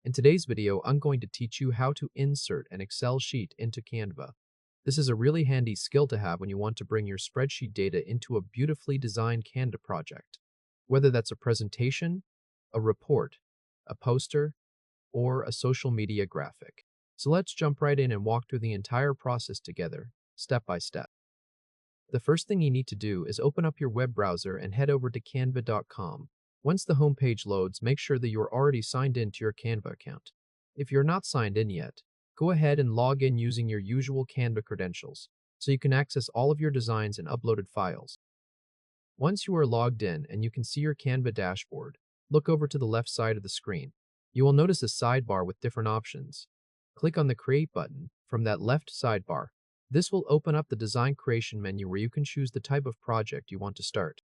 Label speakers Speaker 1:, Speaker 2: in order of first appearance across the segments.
Speaker 1: In today's video, I'm going to teach you how to insert an Excel sheet into Canva. This is a really handy skill to have when you want to bring your spreadsheet data into a beautifully designed Canva project. Whether that's a presentation, a report, a poster, or a social media graphic. So let's jump right in and walk through the entire process together, step by step. The first thing you need to do is open up your web browser and head over to canva.com. Once the homepage loads, make sure that you're already signed in to your Canva account. If you're not signed in yet, go ahead and log in using your usual Canva credentials, so you can access all of your designs and uploaded files. Once you are logged in and you can see your Canva dashboard, look over to the left side of the screen. You will notice a sidebar with different options. Click on the Create button from that left sidebar. This will open up the Design Creation menu where you can choose the type of project you want to start.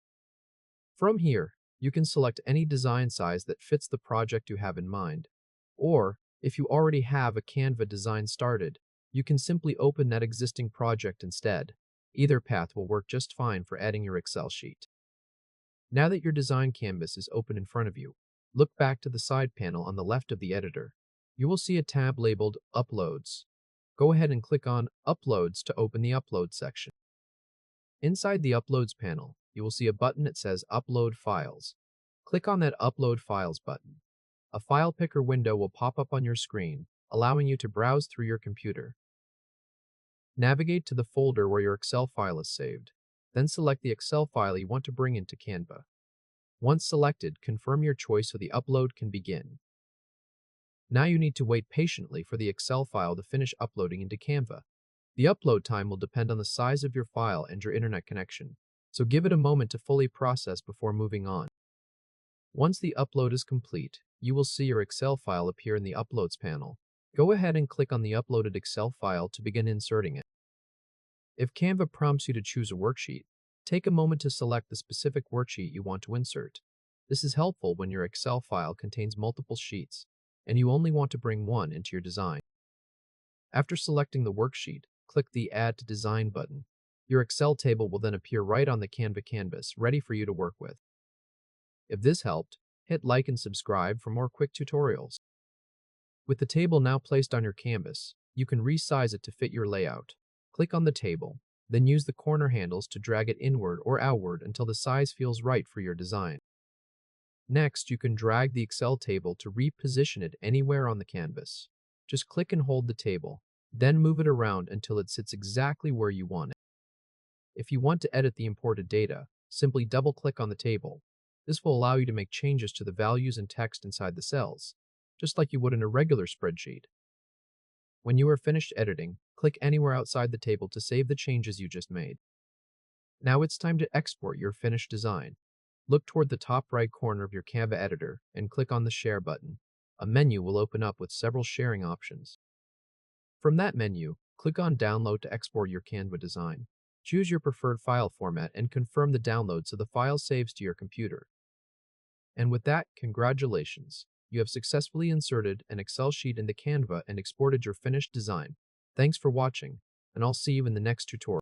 Speaker 1: From here, you can select any design size that fits the project you have in mind. Or, if you already have a Canva design started, you can simply open that existing project instead. Either path will work just fine for adding your Excel sheet. Now that your design canvas is open in front of you, look back to the side panel on the left of the editor. You will see a tab labeled Uploads. Go ahead and click on Uploads to open the Upload section. Inside the Uploads panel, you will see a button that says Upload Files. Click on that Upload Files button. A file picker window will pop up on your screen, allowing you to browse through your computer. Navigate to the folder where your Excel file is saved. Then select the Excel file you want to bring into Canva. Once selected, confirm your choice so the upload can begin. Now you need to wait patiently for the Excel file to finish uploading into Canva. The upload time will depend on the size of your file and your internet connection, so give it a moment to fully process before moving on. Once the upload is complete, you will see your Excel file appear in the Uploads panel. Go ahead and click on the uploaded Excel file to begin inserting it. If Canva prompts you to choose a worksheet, take a moment to select the specific worksheet you want to insert. This is helpful when your Excel file contains multiple sheets, and you only want to bring one into your design. After selecting the worksheet, click the Add to Design button. Your Excel table will then appear right on the Canva canvas, ready for you to work with. If this helped, hit like and subscribe for more quick tutorials. With the table now placed on your canvas, you can resize it to fit your layout. Click on the table, then use the corner handles to drag it inward or outward until the size feels right for your design. Next, you can drag the Excel table to reposition it anywhere on the canvas. Just click and hold the table, then move it around until it sits exactly where you want it. If you want to edit the imported data, simply double-click on the table. This will allow you to make changes to the values and text inside the cells, just like you would in a regular spreadsheet. When you are finished editing, click anywhere outside the table to save the changes you just made. Now it's time to export your finished design. Look toward the top right corner of your Canva editor and click on the Share button. A menu will open up with several sharing options. From that menu, click on Download to export your Canva design. Choose your preferred file format and confirm the download so the file saves to your computer. And with that, congratulations! You have successfully inserted an Excel sheet into Canva and exported your finished design. Thanks for watching, and I'll see you in the next tutorial.